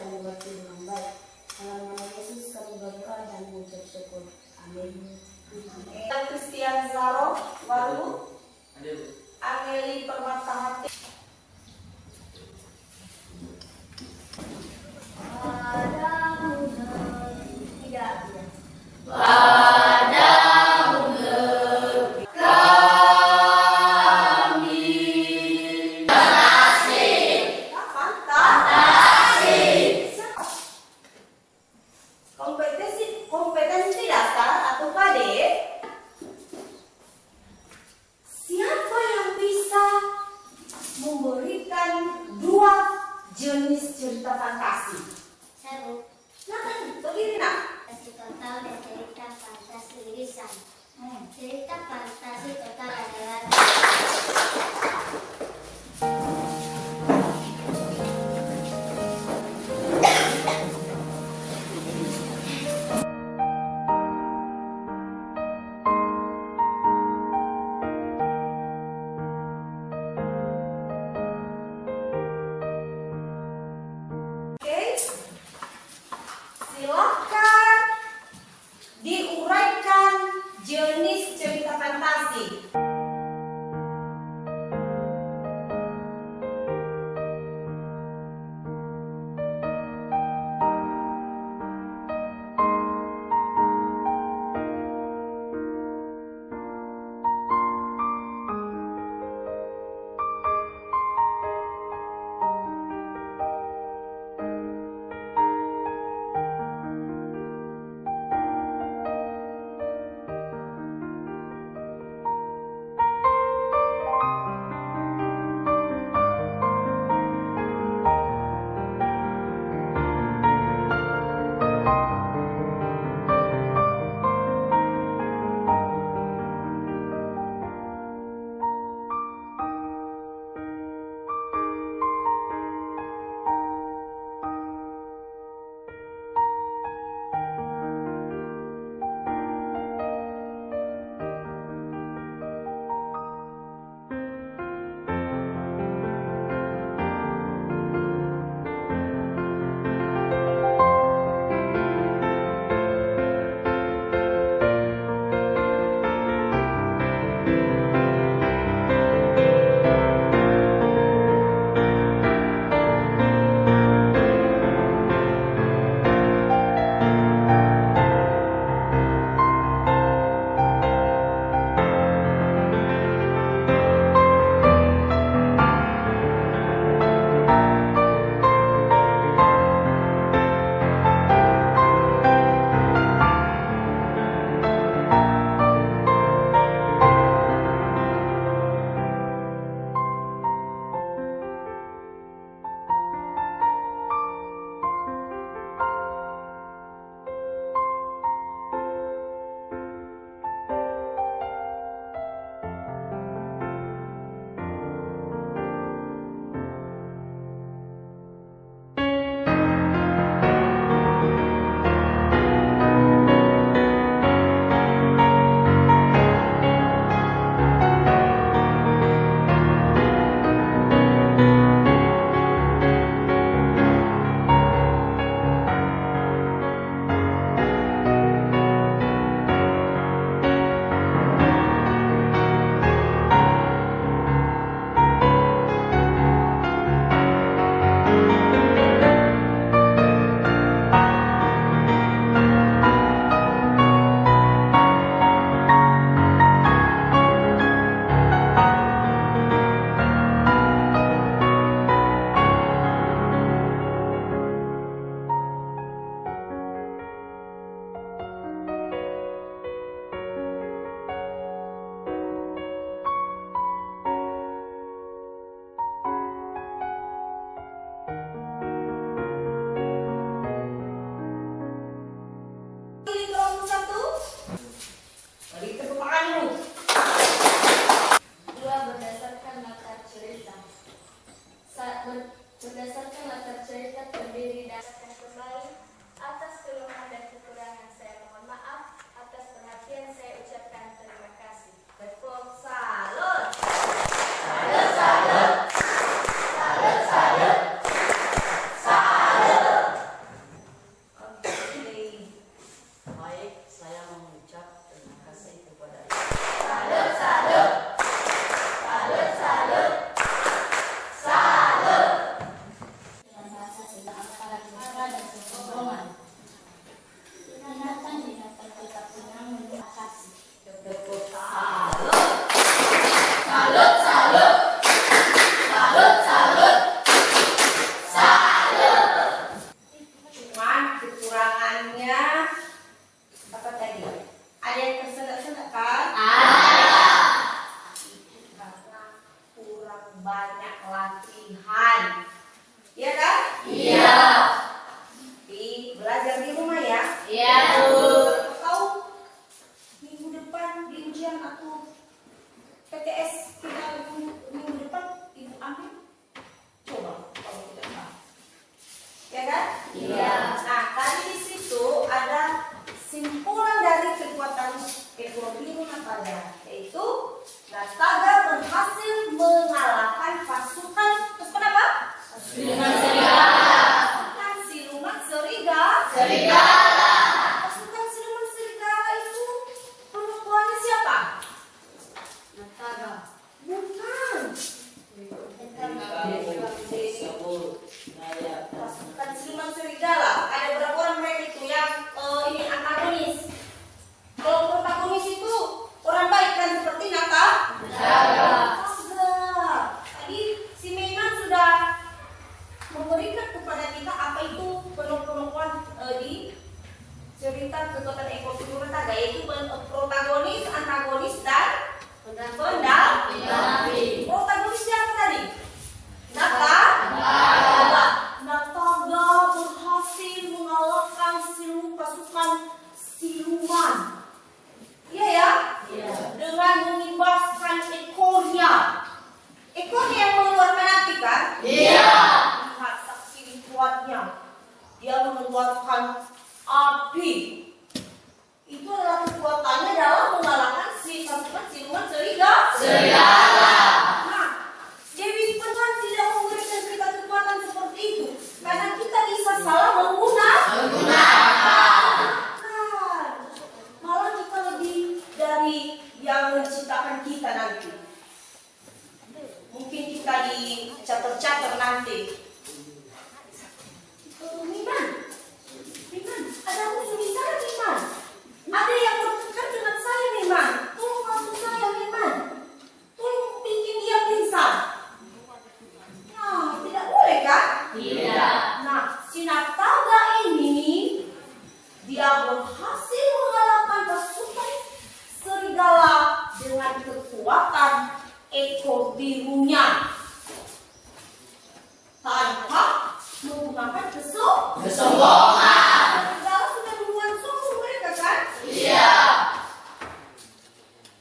kami mengerti dengan baik. Dalam nama Yesus kami berdoa dan mengucap syukur. Amin. Christian Zaro, Walu, Angeli Permatahati. Kompetensi dasar atau KD. Siapa yang bisa memberikan 2 jenis cerita fantasi? Seru. Nah kan, berdiri nak. Fantasi total dan cerita fantasi irisan. Cerita fantasi total adalah silakan diuraikan jenis cerita fantasi. Berdasarkan latar cerita terdiri dari kembali atas keluhan dan kekurangan saya mohon maaf, atas perhatian saya ucapkan terima kasih. Tepuk salut. Salut, salut. Salut, salut. Salut. Iya. Nah, tadi di situ ada simpulan dari kekuatan ekor biru Nataga, yaitu Nataga berhasil mengalahkan pasukan apa? Siluman serigala. Pasukan siluman serigala. Pasukan siluman serigala itu perempuannya siapa? Nataga. Bukan. Pasukan siluman serigala. Ada berapa orang mereka itu yang ini antagonis? Kalau protagonis itu orang baik kan seperti Nataga. Tadi si Meiman sudah memberikan kepada kita apa itu penonton di cerita kekuatan ekor biru Nataga, yaitu protagonis, antagonis, dan pendamping. Protagonis siapa tadi? Nataga berhasil mengalahkan pasukan siluman. Iya ya? Iya. Dengan mengimbaskan ekornya. Ekornya yang mengeluarkan api kan? Iya. Lihat saksi kuatnya. Dia mengeluarkan api. Itu adalah kekuatannya dalam mengalahkan pasukan siluman serigala. Nah, Dewi Tuhan tidak memberikan kita kekuatan seperti itu karena kita bisa salah menggunakan. Malah kita lebih dari yang menciptakan kita nanti. Mungkin kita dicatat-catat nanti. Miman, ada musuh di sana, Miman. Ada yang bertengkar dengan saya, Miman. Tolong bantu saya, Miman. Tolong bikin dia pingsan. Nah, tidak boleh kan? Tidak. Nah, si Nataga ini dia berhasil mengalahkan pasukan serigala dengan kekuatan ekor birunya tanpa menggunakan kesombongan. Serigala sudah duluan sombong mereka kan? Iya.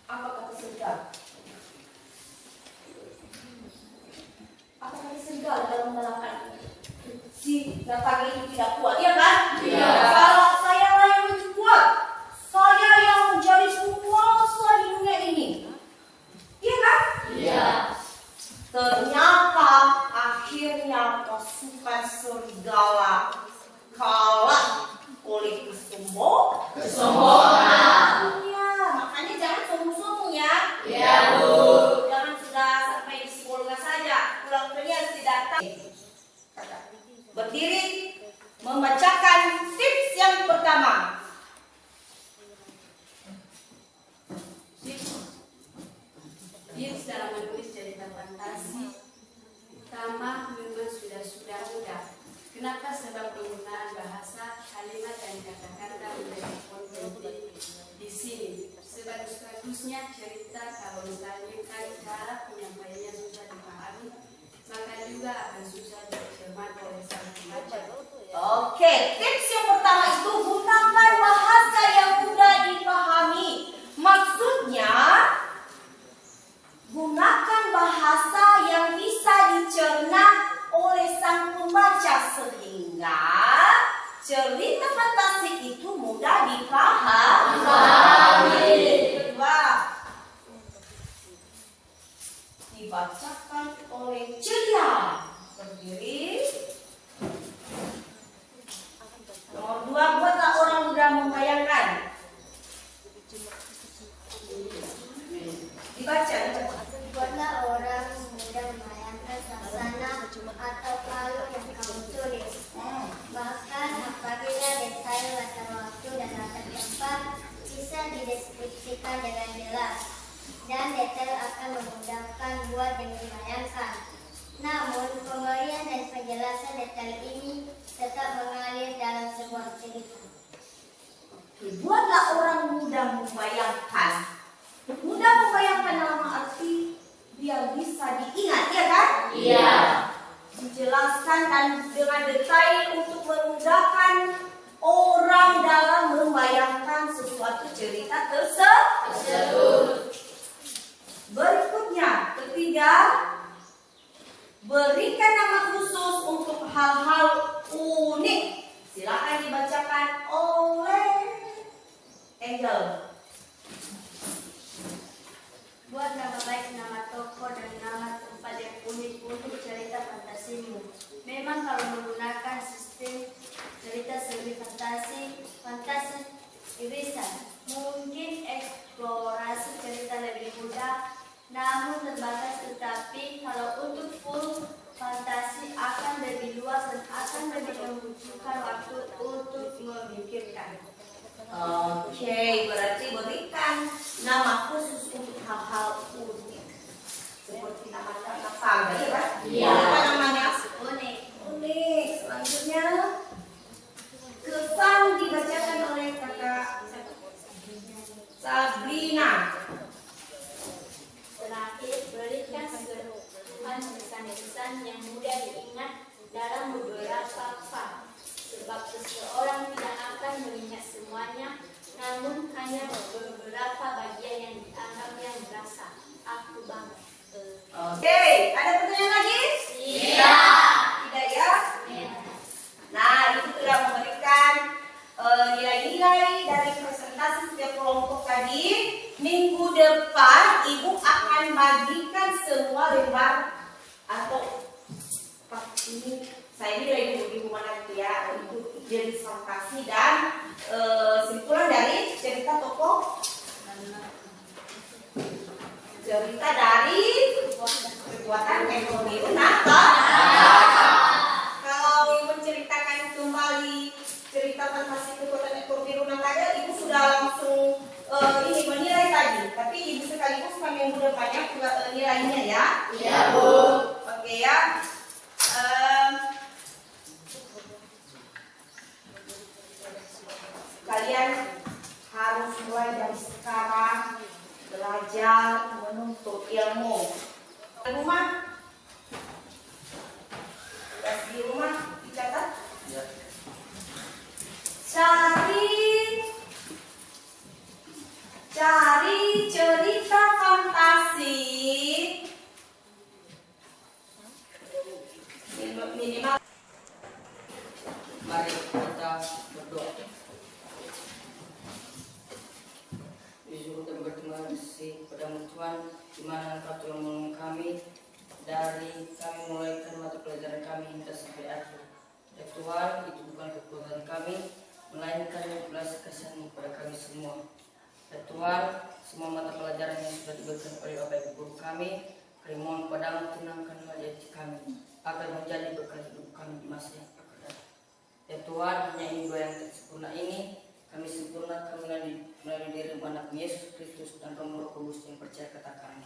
Apa kata serigala? Apa kata serigala dalam mengalahkan si Nataga itu tidak kuat, iya kan? Iya. Kalau saya lah yang lebih kuat, saya yang menjadi penguasa di dunia ini, iya kan? Iya. Ternyata akhirnya pasukan serigala kalah oleh kesombongan. Iya, makanya jangan sombong-sombong ya. Iya, Bu. Jangan sudah sampai di psikologa saja, pulang pergi harus didatang. Berdiri, membacakan tips yang pertama. Tips dalam menulis cerita fantasi. Pertama, memang sudah mudah. Kenapa? Sebab penggunaan bahasa, kalimat dan kata-kata menjadi penting di sini. Sebagus-bagusnya cerita kalau misalnya kan cara penyampaiannya susah dipahami, maka juga akan susah dicermati oleh sang pembaca. Oke, tips yang pertama itu gunakan bahasa yang mudah dipahami. Maksudnya, gunakan bahasa yang bisa dicerna oleh sang pembaca sehingga cerita fantasi itu mudah dipahami. Kedua, dibacakan oleh ceria. Berdiri. Nomor 2, buatlah orang mudah membayangkan. Dibaca. Buatlah orang mudah membayangkan suasana atau alur yang kamu tulis. Bahkan apabila detail latar waktu dan latar tempat bisa dideskripsikan dengan jelas, dan detail akan memudahkan buat yang dibayangkan. Namun, pemberian dan penjelasan detail ini tetap mengalir dalam sebuah cerita. Buatlah orang mudah membayangkan. Mudah membayangkan dalam arti biar bisa diingat, ya kan? Iya. Dijelaskan dan dengan detail untuk memudahkan orang dalam membayangkan sesuatu cerita tersebut. Berikutnya, ketiga, berikan nama khusus untuk hal-hal unik menggunakan sistem cerita semi fantasi irisan. Mungkin eksplorasi cerita lebih mudah, namun terbatas. Tetapi kalau untuk full fantasi akan lebih luas dan akan lebih membutuhkan waktu untuk memikirkan. Oke, berarti berikan nama khusus untuk hal-hal unik seperti nama tangga, ya Pak? Iya. Apa namanya? Unik. Unik. Selanjutnya kesan dibacakan oleh kakak Sabrina. Terakhir, berikan seruan pesan-pesan yang mudah diingat dalam beberapa part. Sebab seseorang tidak akan mengingat semuanya, namun hanya beberapa bagian yang dianggapnya berasa. Aku bangga. Oke, ada pertanyaan lagi? Iya. Tidak ya? Nah, itu sudah memberikan nilai-nilai dari presentasi setiap kelompok tadi. Minggu depan Ibu akan bagikan semua lembar atau ini saya nilai di rumah nanti ya, untuk jadi fantasi dan simpulan dari cerita tokoh, cerita dari kekuatan ekonomi Unata. Kalau menceritakan kembali cerita fantasi kekuatan ekonomi Unata, Ibu sudah langsung ini menilai tadi, tapi Ibu sekaligus kami minggu depannya nilainya ya. Iya, Bu. Oke ya. Kalian harus mulai dari sekarang belajar menuntut ilmu. Di rumah, tugas di rumah dicatat. Ya. Cari cerita fantasi minimal. Mari kita berdoa. Disuruh dan berterima kasih padamu Tuhan, di mana Engkau telah menolong kami dari kami mulai mata pelajaran kami hingga sampai akhir. Ya Tuhan, itu bukan kekuatan kami, melainkan belas kasihan-Mu pada kami semua. Ya Tuhan, semua mata pelajaran yang sudah diberikan oleh Bapak Ibu guru kami mohon padamu tenangkanlah hati kami agar menjadi bekal hidup kami di masa yang akan datang. Ya Tuhan, hanya Ibu yang sempurna ini kami sempurnakan melalui diri anak Yesus Kristus dan Roh Kudus yang percaya kata kami.